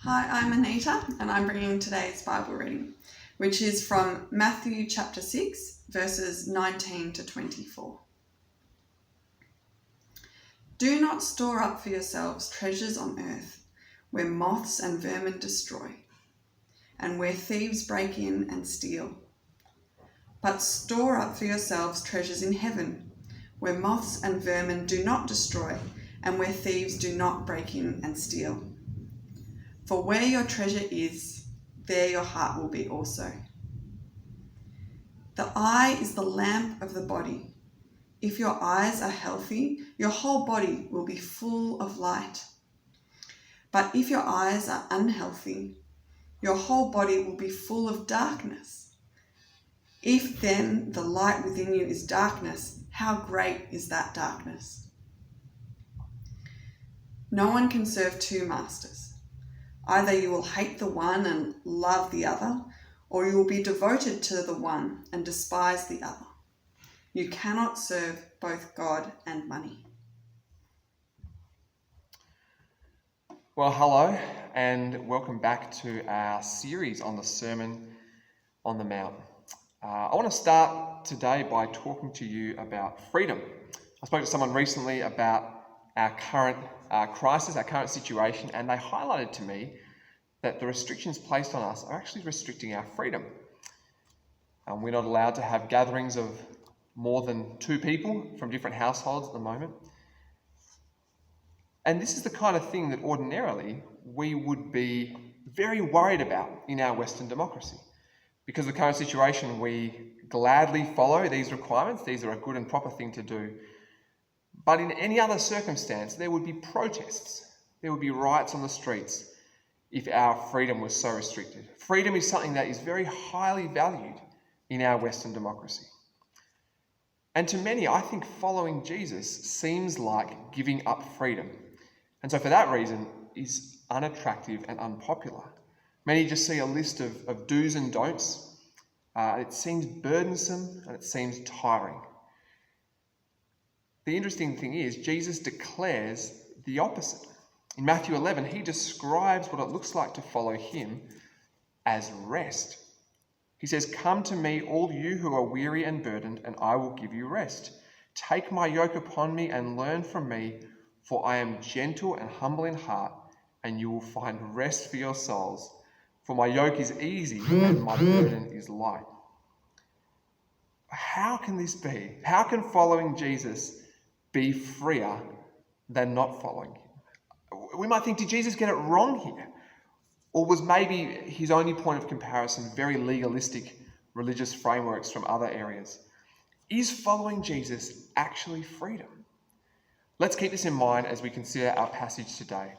Hi, I'm Anita, and I'm bringing today's Bible reading, which is from Matthew chapter 6, verses 19 to 24. Do not store up for yourselves treasures on earth, where moths and vermin destroy, and where thieves break in and steal. But store up for yourselves treasures in heaven, where moths and vermin do not destroy, and where thieves do not break in and steal. For where your treasure is, there your heart will be also. The eye is the lamp of the body. If your eyes are healthy, your whole body will be full of light. But if your eyes are unhealthy, your whole body will be full of darkness. If then the light within you is darkness, how great is that darkness? No one can serve two masters. Either you will hate the one and love the other, or you will be devoted to the one and despise the other. You cannot serve both God and money. Well, hello and welcome back to our series on the Sermon on the Mount. I want to start today by talking to you about freedom. I spoke to someone recently about our current crisis, our current situation, and they highlighted to me that the restrictions placed on us are actually restricting our freedom. We're not allowed to have gatherings of more than 2 people from different households at the moment. And this is the kind of thing that ordinarily we would be very worried about in our Western democracy. Because of the current situation, we gladly follow these requirements. These are a good and proper thing to do. But in any other circumstance, there would be protests. There would be riots on the streets if our freedom was so restricted. Freedom is something that is very highly valued in our Western democracy. And to many, I think following Jesus seems like giving up freedom. And so for that reason, is unattractive and unpopular. Many just see a list of do's and don'ts. It seems burdensome and it seems tiring. The interesting thing is, Jesus declares the opposite. In Matthew 11, he describes what it looks like to follow him as rest. He says, "Come to me, all you who are weary and burdened, and I will give you rest. Take my yoke upon me and learn from me, for I am gentle and humble in heart, and you will find rest for your souls. For my yoke is easy and my burden is light." How can this be? How can following Jesus be freer than not following him? We might think, did Jesus get it wrong here? Or was maybe his only point of comparison very legalistic religious frameworks from other areas? Is following Jesus actually freedom? Let's keep this in mind as we consider our passage today.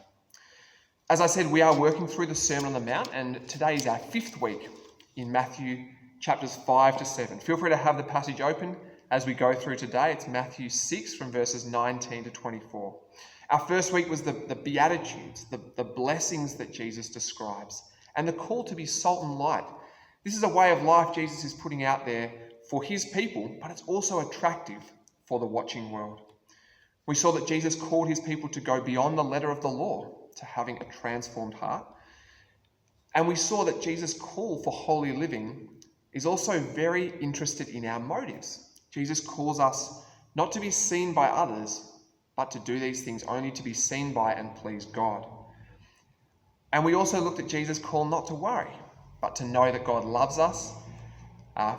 As I said, we are working through the Sermon on the Mount, and today is our 5th week in Matthew chapters 5 to 7. Feel free to have the passage open as we go through today. It's Matthew 6 from verses 19 to 24. Our first week was the Beatitudes, the blessings that Jesus describes, and the call to be salt and light. This is a way of life Jesus is putting out there for his people, but it's also attractive for the watching world. We saw that Jesus called his people to go beyond the letter of the law, to having a transformed heart. And we saw that Jesus' call for holy living is also very interested in our motives. Jesus calls us not to be seen by others, but to do these things only to be seen by and please God. And we also looked at Jesus' call not to worry, but to know that God loves us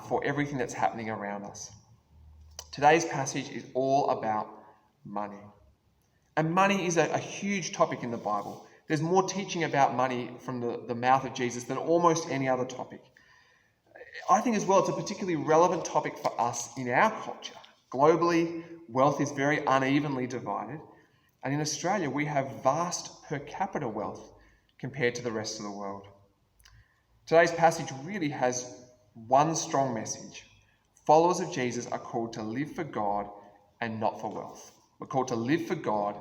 for everything that's happening around us. Today's passage is all about money. And money is a huge topic in the Bible. There's more teaching about money from the mouth of Jesus than almost any other topic. I think as well it's a particularly relevant topic for us in our culture. Globally, wealth is very unevenly divided, and in Australia we have vast per capita wealth compared to the rest of the world. Today's passage really has one strong message. Followers of Jesus are called to live for God and not for wealth. We're called to live for God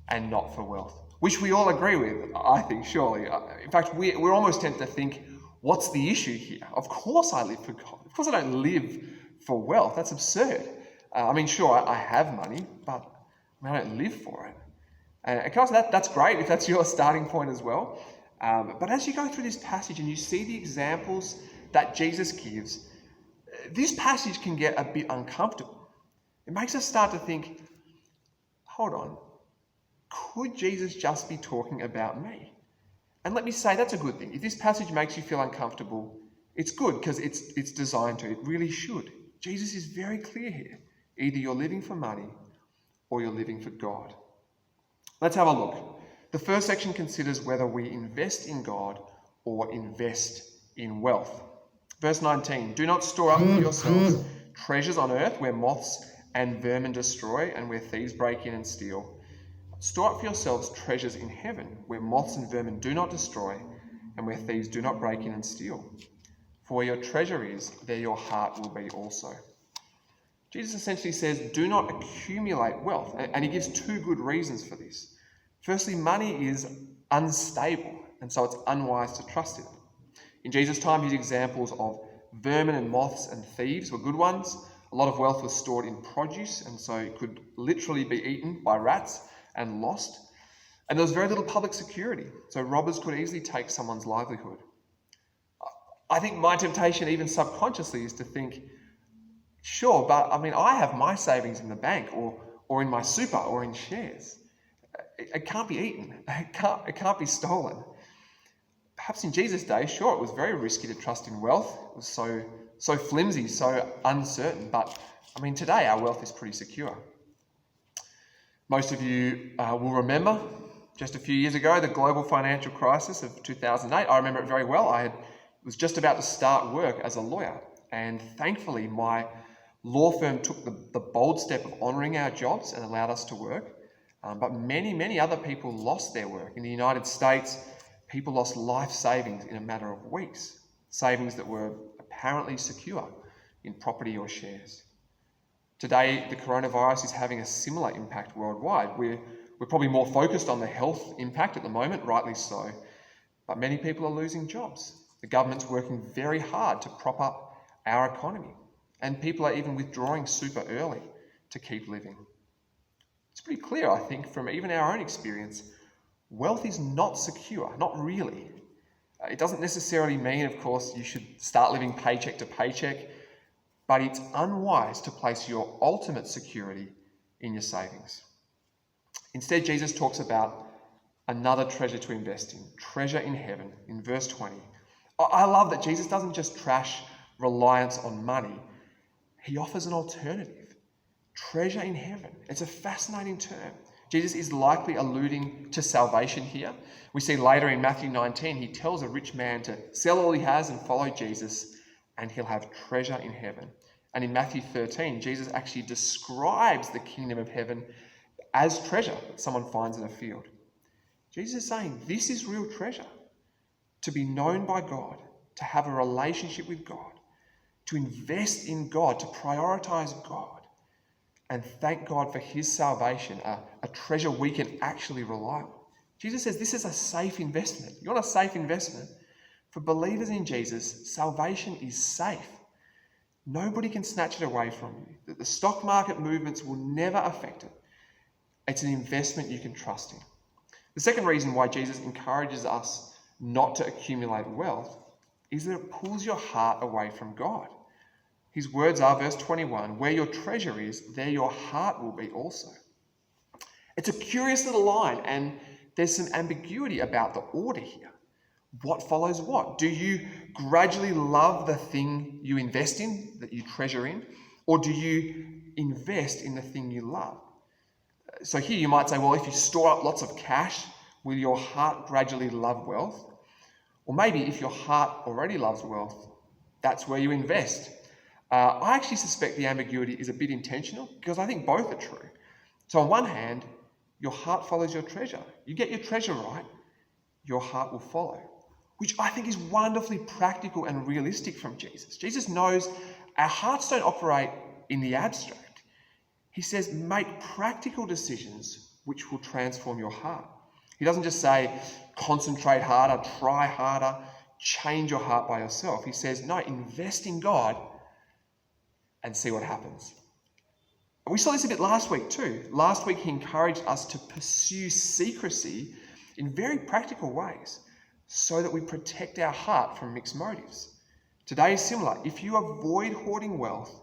and not for wealth, which we all agree with, I think, surely. In fact, we're almost tempted to think, what's the issue here? Of course I live for God. Of course I don't live for wealth. That's absurd. Sure, I have money, but I don't live for it. And can I say that's great if that's your starting point as well. But as you go through this passage and you see the examples that Jesus gives, this passage can get a bit uncomfortable. It makes us start to think, hold on, could Jesus just be talking about me? And let me say, that's a good thing. If this passage makes you feel uncomfortable, it's good because it's designed to. It really should. Jesus is very clear here. Either you're living for money or you're living for God. Let's have a look. The first section considers whether we invest in God or invest in wealth. Verse 19, do not store up for yourselves treasures on earth where moths and vermin destroy and where thieves break in and steal. Store up for yourselves treasures in heaven where moths and vermin do not destroy and where thieves do not break in and steal. For where your treasure is, there your heart will be also. Jesus essentially says, do not accumulate wealth. And he gives two good reasons for this. Firstly, money is unstable, and so it's unwise to trust in it. In Jesus' time, his examples of vermin and moths and thieves were good ones. A lot of wealth was stored in produce, and so it could literally be eaten by rats and lost. And there was very little public security, so robbers could easily take someone's livelihood. I think my temptation, even subconsciously, is to think, sure, but I have my savings in the bank or in my super or in shares. It can't be eaten. It can't be stolen. Perhaps in Jesus' day, sure, it was very risky to trust in wealth. It was so flimsy, so uncertain. But today our wealth is pretty secure. Most of you will remember just a few years ago, the global financial crisis of 2008. I remember it very well. I was just about to start work as a lawyer. And thankfully, my law firm took the bold step of honouring our jobs and allowed us to work. But many other people lost their work. In the United States, people lost life savings in a matter of weeks. Savings that were apparently secure in property or shares. Today, the coronavirus is having a similar impact worldwide. We're probably more focused on the health impact at the moment, rightly so. But many people are losing jobs. The government's working very hard to prop up our economy. And people are even withdrawing super early to keep living. It's pretty clear, I think, from even our own experience, wealth is not secure, not really. It doesn't necessarily mean, of course, you should start living paycheck to paycheck, but it's unwise to place your ultimate security in your savings. Instead, Jesus talks about another treasure to invest in, treasure in heaven, in verse 20. I love that Jesus doesn't just trash reliance on money. He offers an alternative, treasure in heaven. It's a fascinating term. Jesus is likely alluding to salvation here. We see later in Matthew 19, he tells a rich man to sell all he has and follow Jesus, and he'll have treasure in heaven. And in Matthew 13, Jesus actually describes the kingdom of heaven as treasure that someone finds in a field. Jesus is saying this is real treasure, to be known by God, to have a relationship with God, to invest in God, to prioritize God, and thank God for his salvation, a treasure we can actually rely on. Jesus says this is a safe investment. You want a safe investment? For believers in Jesus, salvation is safe. Nobody can snatch it away from you. The stock market movements will never affect it. It's an investment you can trust in. The second reason why Jesus encourages us not to accumulate wealth is that it pulls your heart away from God. His words are, verse 21, where your treasure is, there your heart will be also. It's a curious little line, and there's some ambiguity about the order here. What follows what? Do you gradually love the thing you invest in, that you treasure in, or do you invest in the thing you love? So here you might say, well, if you store up lots of cash, will your heart gradually love wealth? Or maybe if your heart already loves wealth, that's where you invest. I actually suspect the ambiguity is a bit intentional because I think both are true. So on one hand, your heart follows your treasure. You get your treasure right, your heart will follow, which I think is wonderfully practical and realistic from Jesus. Jesus knows our hearts don't operate in the abstract. He says, make practical decisions which will transform your heart. He doesn't just say, concentrate harder, try harder, change your heart by yourself. He says, no, invest in God and see what happens. And we saw this a bit last week too. Last week he encouraged us to pursue secrecy in very practical ways so that we protect our heart from mixed motives. Today is similar. If you avoid hoarding wealth,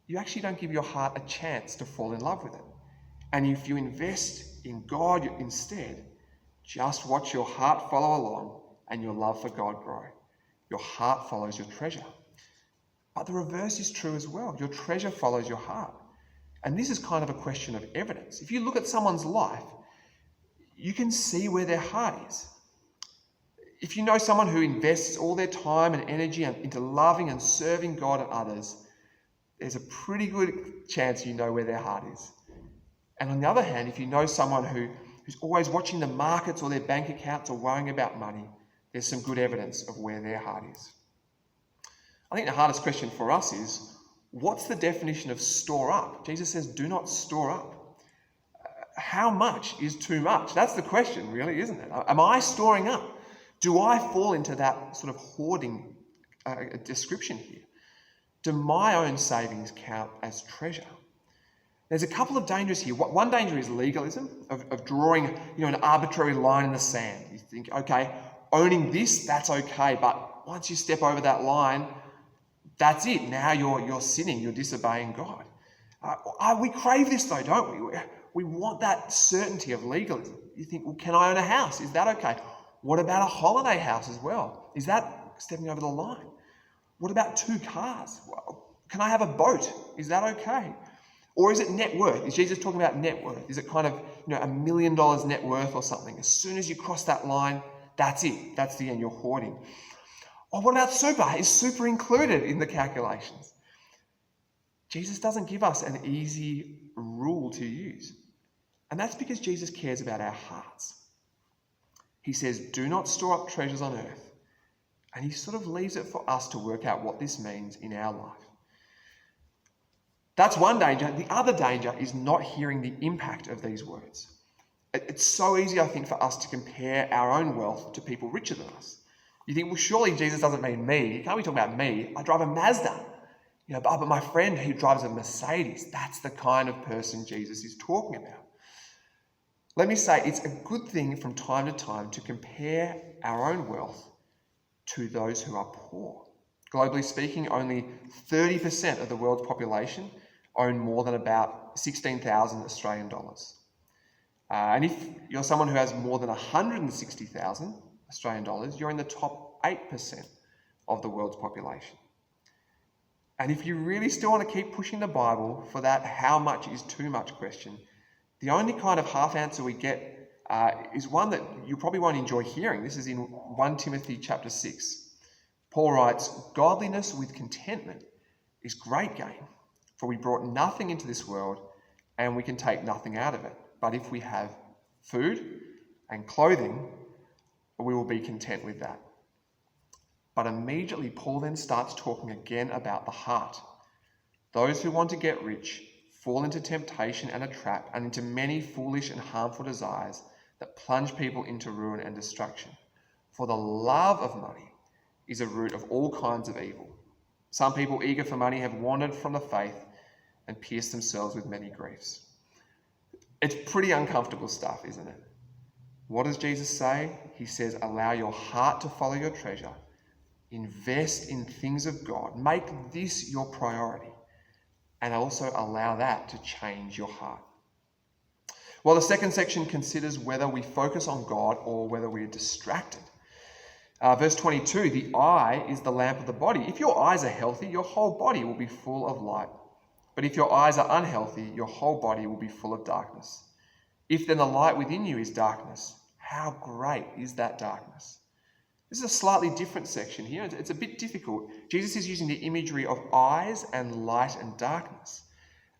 you actually don't give your heart a chance to fall in love with it. And if you invest in God instead, just watch your heart follow along and your love for God grow. Your heart follows your treasure. But the reverse is true as well. Your treasure follows your heart. And this is kind of a question of evidence. If you look at someone's life, you can see where their heart is. If you know someone who invests all their time and energy into loving and serving God and others, there's a pretty good chance you know where their heart is. And on the other hand, if you know someone who's always watching the markets or their bank accounts or worrying about money, there's some good evidence of where their heart is. I think the hardest question for us is, what's the definition of store up? Jesus says, do not store up. How much is too much? That's the question, really, isn't it? Am I storing up? Do I fall into that sort of hoarding description here? Do my own savings count as treasure? There's a couple of dangers here. One danger is legalism, of drawing an arbitrary line in the sand. You think, okay, owning this, that's okay, but once you step over that line, that's it. Now you're sinning, you're disobeying God. We crave this though, don't we? We want that certainty of legalism. You think, well, can I own a house? Is that okay? What about a holiday house as well? Is that stepping over the line? What about 2 cars? Well, can I have a boat? Is that okay? Or is it net worth? Is Jesus talking about net worth? Is it kind of $1 million net worth or something? As soon as you cross that line, that's it. That's the end. You're hoarding. Or what about super? Is super included in the calculations? Jesus doesn't give us an easy rule to use. And that's because Jesus cares about our hearts. He says, do not store up treasures on earth. And he sort of leaves it for us to work out what this means in our life. That's one danger. The other danger is not hearing the impact of these words. It's so easy, I think, for us to compare our own wealth to people richer than us. You think, well, surely Jesus doesn't mean me. He can't be talking about me. I drive a Mazda. But my friend who drives a Mercedes, that's the kind of person Jesus is talking about. Let me say, it's a good thing from time to time to compare our own wealth to those who are poor. Globally speaking, only 30% of the world's population own more than about 16,000 Australian dollars. And if you're someone who has more than 160,000 Australian dollars, you're in the top 8% of the world's population. And if you really still want to keep pushing the Bible for that how much is too much question, the only kind of half answer we get is one that you probably won't enjoy hearing. This is in 1 Timothy chapter 6. Paul writes, godliness with contentment is great gain, for we brought nothing into this world and we can take nothing out of it. But if we have food and clothing, we will be content with that. But immediately Paul then starts talking again about the heart. Those who want to get rich fall into temptation and a trap and into many foolish and harmful desires that plunge people into ruin and destruction. For the love of money is a root of all kinds of evil. Some people eager for money have wandered from the faith and pierced themselves with many griefs. It's pretty uncomfortable stuff, isn't it? What does Jesus say? He says, allow your heart to follow your treasure. Invest in things of God. Make this your priority. And also allow that to change your heart. Well, the second section considers whether we focus on God or whether we're distracted. Verse 22, the eye is the lamp of the body. If your eyes are healthy, your whole body will be full of light. But if your eyes are unhealthy, your whole body will be full of darkness. If then the light within you is darkness, how great is that darkness? This is a slightly different section here. It's a bit difficult. Jesus is using the imagery of eyes and light and darkness.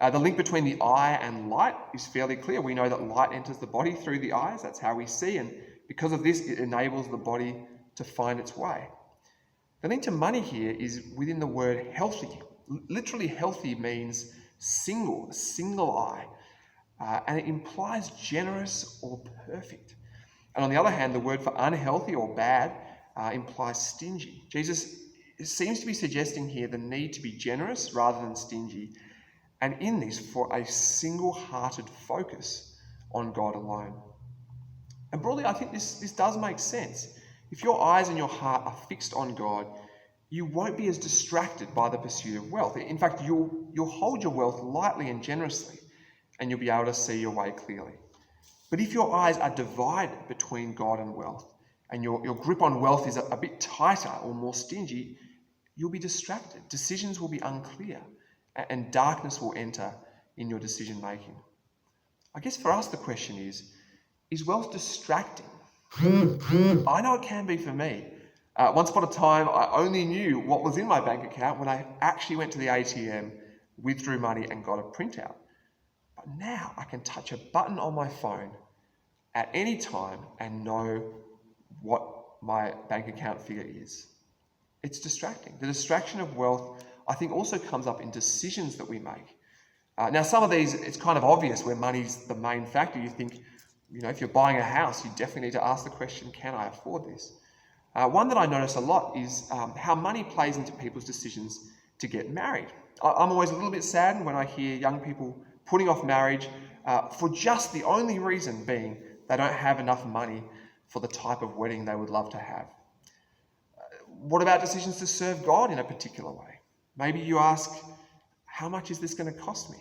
The link between the eye and light is fairly clear. We know that light enters the body through the eyes. That's how we see. And because of this, it enables the body to find its way. The link to money here is within the word healthy. Literally healthy means single eye. And it implies generous or perfect. And on the other hand, the word for unhealthy or bad implies stingy. Jesus seems to be suggesting here the need to be generous rather than stingy, and in this for a single-hearted focus on God alone. And broadly, I think this does make sense. If your eyes and your heart are fixed on God, you won't be as distracted by the pursuit of wealth. In fact, you'll hold your wealth lightly and generously, and you'll be able to see your way clearly. But if your eyes are divided between God and wealth, and your grip on wealth is a bit tighter or more stingy, you'll be distracted. Decisions will be unclear, and darkness will enter in your decision making. I guess for us the question is wealth distracting? I know it can be for me. Once upon a time, I only knew what was in my bank account when I actually went to the ATM, withdrew money and got a printout. But now I can touch a button on my phone at any time and know what my bank account figure is. It's distracting. The distraction of wealth, I think, also comes up in decisions that we make. Now, some of these, it's kind of obvious where money's the main factor. You think, if you're buying a house, you definitely need to ask the question, can I afford this? One that I notice a lot is how money plays into people's decisions to get married. I'm always a little bit saddened when I hear young people putting off marriage for just the only reason being they don't have enough money for the type of wedding they would love to have. What about decisions to serve God in a particular way? Maybe you ask, how much is this going to cost me?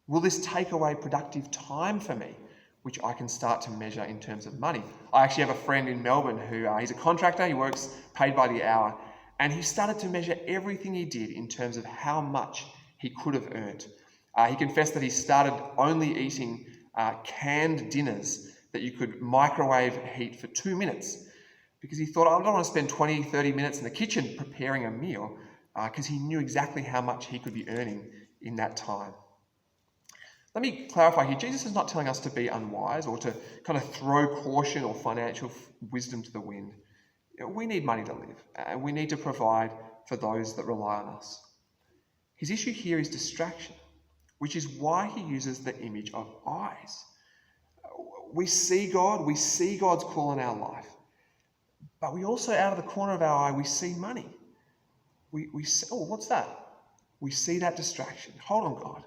Will this take away productive time for me, which I can start to measure in terms of money? I actually have a friend in Melbourne who he's a contractor, he works paid by the hour, and he started to measure everything he did in terms of how much he could have earned. He confessed that he started only eating canned dinners that you could microwave heat for 2 minutes because he thought, I don't want to spend 20, 30 minutes in the kitchen preparing a meal because he knew exactly how much he could be earning in that time. Let me clarify here, Jesus is not telling us to be unwise or to kind of throw caution or financial wisdom to the wind. We need money to live, and we need to provide for those that rely on us. His issue here is distraction, which is why he uses the image of eyes. We see God, we see God's call in our life, but we also, out of the corner of our eye, we see money. We see, what's that? We see that distraction. Hold on, God.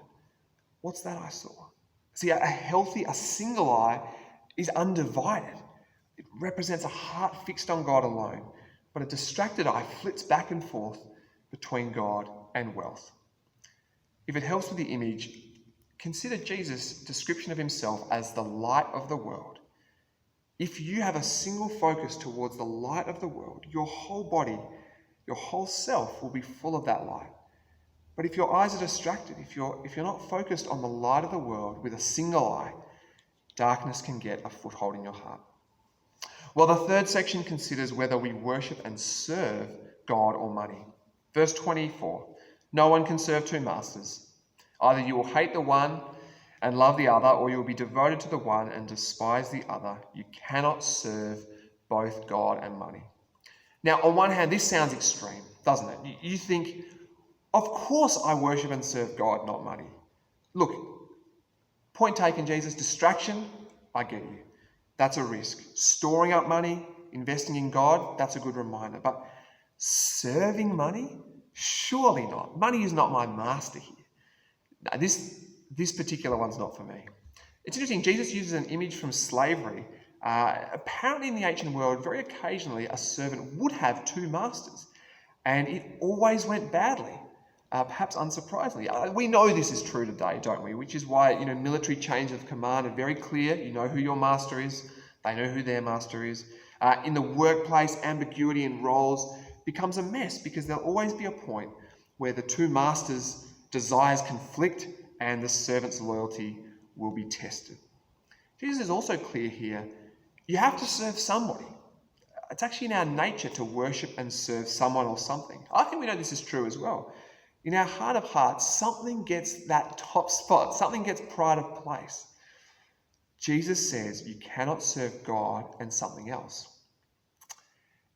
What's that I saw? See, a single eye is undivided. It represents a heart fixed on God alone, but a distracted eye flits back and forth between God and wealth. If it helps with the image, consider Jesus' description of himself as the light of the world. If you have a single focus towards the light of the world, your whole body, your whole self will be full of that light. But if your eyes are distracted, if you're not focused on the light of the world with a single eye, darkness can get a foothold in your heart. Well, the third section considers whether we worship and serve God or money. Verse 24, no one can serve two masters. Either you will hate the one and love the other, or you will be devoted to the one and despise the other. You cannot serve both God and money. Now, on one hand, this sounds extreme, doesn't it? You think, of course I worship and serve God, not money. Look, point taken, Jesus. Distraction, I get you. That's a risk. Storing up money, investing in God, that's a good reminder. But serving money? Surely not. Money is not my master here. No, this particular one's not for me. It's interesting, Jesus uses an image from slavery. Apparently in the ancient world, very occasionally a servant would have two masters, and it always went badly. Perhaps unsurprisingly. We know this is true today, don't we? Which is why, military chains of command are very clear. You know who your master is. They know who their master is. In the workplace, ambiguity in roles becomes a mess because there'll always be a point where the two masters' desires conflict and the servant's loyalty will be tested. Jesus is also clear here. You have to serve somebody. It's actually in our nature to worship and serve someone or something. I think we know this is true as well. In our heart of hearts, something gets that top spot. Something gets pride of place. Jesus says you cannot serve God and something else.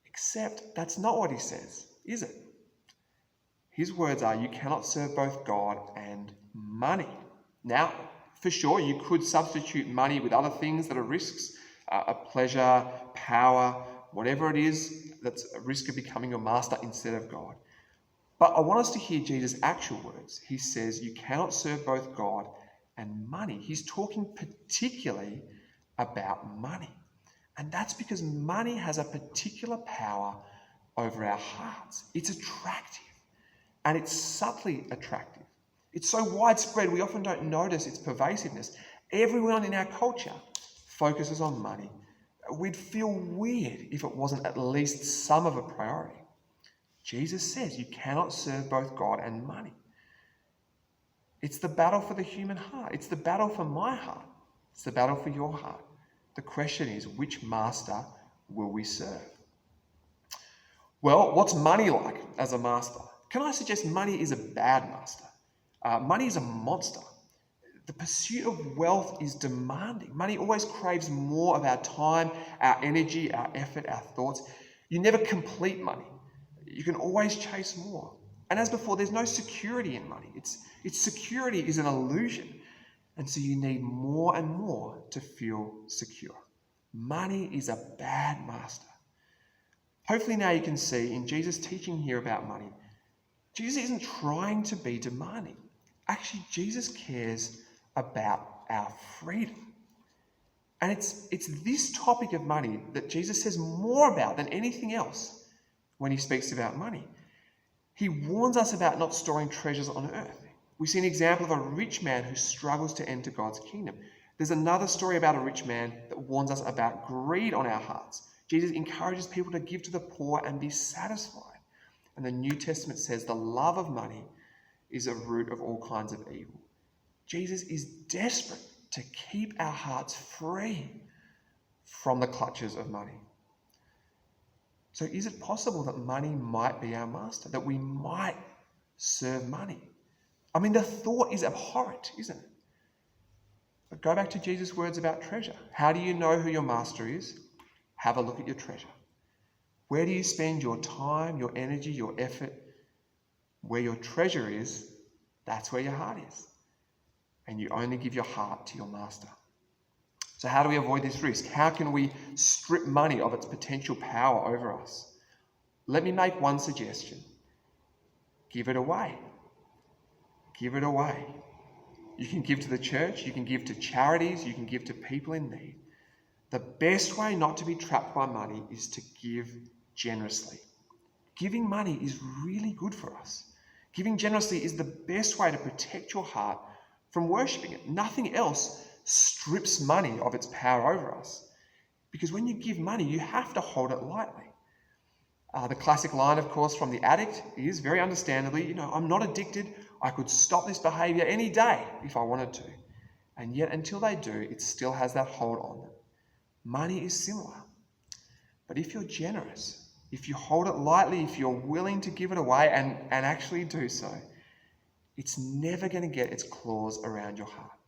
Except that's not what he says, is it? His words are, you cannot serve both God and money. Now, for sure, you could substitute money with other things that are risks, a pleasure, power, whatever it is that's a risk of becoming your master instead of God. But I want us to hear Jesus' actual words. He says, you cannot serve both God and money. He's talking particularly about money. And that's because money has a particular power over our hearts. It's attractive, and it's subtly attractive. It's so widespread we often don't notice its pervasiveness. Everyone in our culture focuses on money. We'd feel weird if it wasn't at least some of a priority. Jesus says you cannot serve both God and money. It's the battle for the human heart. It's the battle for my heart. It's the battle for your heart. The question is, which master will we serve? Well, what's money like as a master? Can I suggest money is a bad master? Money is a monster. The pursuit of wealth is demanding. Money always craves more of our time, our energy, our effort, our thoughts. You never complete money. You can always chase more. And as before, there's no security in money. Its security is an illusion. And so you need more and more to feel secure. Money is a bad master. Hopefully now you can see in Jesus' teaching here about money, Jesus isn't trying to be demanding. Actually, Jesus cares about our freedom. And it's this topic of money that Jesus says more about than anything else when he speaks about money. He warns us about not storing treasures on earth. We see an example of a rich man who struggles to enter God's kingdom. There's another story about a rich man that warns us about greed on our hearts. Jesus encourages people to give to the poor and be satisfied. And the New Testament says the love of money is a root of all kinds of evil. Jesus is desperate to keep our hearts free from the clutches of money. So is it possible that money might be our master, that we might serve money? I mean, the thought is abhorrent, isn't it? But go back to Jesus' words about treasure. How do you know who your master is? Have a look at your treasure. Where do you spend your time, your energy, your effort? Where your treasure is, that's where your heart is. And you only give your heart to your master. So how do we avoid this risk? How can we strip money of its potential power over us? Let me make one suggestion. Give it away. Give it away. You can give to the church, you can give to charities, you can give to people in need. The best way not to be trapped by money is to give generously. Giving money is really good for us. Giving generously is the best way to protect your heart from worshipping it. Nothing else strips money of its power over us. Because when you give money, you have to hold it lightly. The classic line, of course, from the addict is very understandably, I'm not addicted. I could stop this behavior any day if I wanted to. And yet until they do, it still has that hold on them. Money is similar. But if you're generous, if you hold it lightly, if you're willing to give it away and actually do so, it's never going to get its claws around your heart.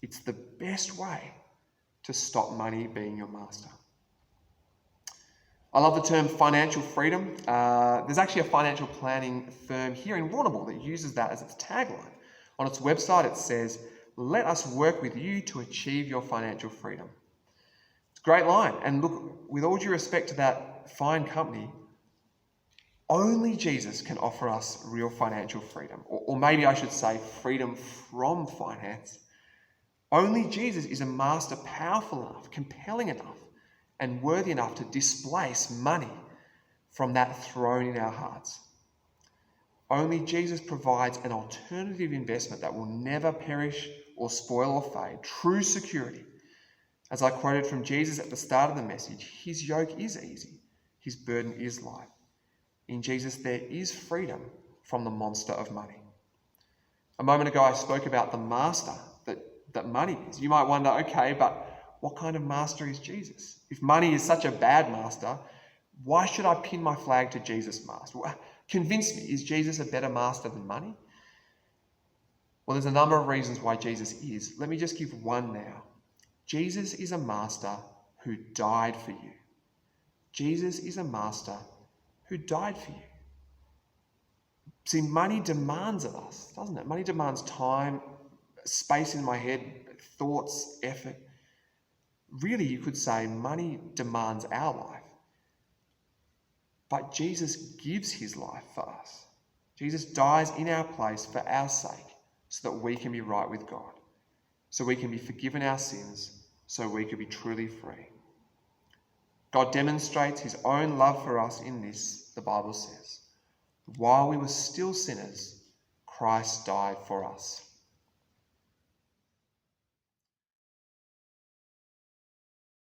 It's the best way to stop money being your master. I love the term financial freedom. There's actually a financial planning firm here in Warrnambool that uses that as its tagline. On its website, it says, "Let us work with you to achieve your financial freedom." It's a great line. And look, with all due respect to that fine company, only Jesus can offer us real financial freedom. Or maybe I should say freedom from finance. Only Jesus is a master powerful enough, compelling enough, and worthy enough to displace money from that throne in our hearts. Only Jesus provides an alternative investment that will never perish or spoil or fade. True security. As I quoted from Jesus at the start of the message, his yoke is easy, his burden is light. In Jesus, there is freedom from the monster of money. A moment ago, I spoke about the master that money is. You might wonder, okay, but what kind of master is Jesus? If money is such a bad master, why should I pin my flag to Jesus' master? Convince me, is Jesus a better master than money? Well, there's a number of reasons why Jesus is. Let me just give one now. Jesus is a master who died for you. Jesus is a master who died for you. See, money demands of us, doesn't it? Money demands time, space in my head, thoughts, effort. Really, you could say money demands our life. But Jesus gives his life for us. Jesus dies in our place for our sake so that we can be right with God, so we can be forgiven our sins, so we can be truly free. God demonstrates his own love for us in this, the Bible says. While we were still sinners, Christ died for us.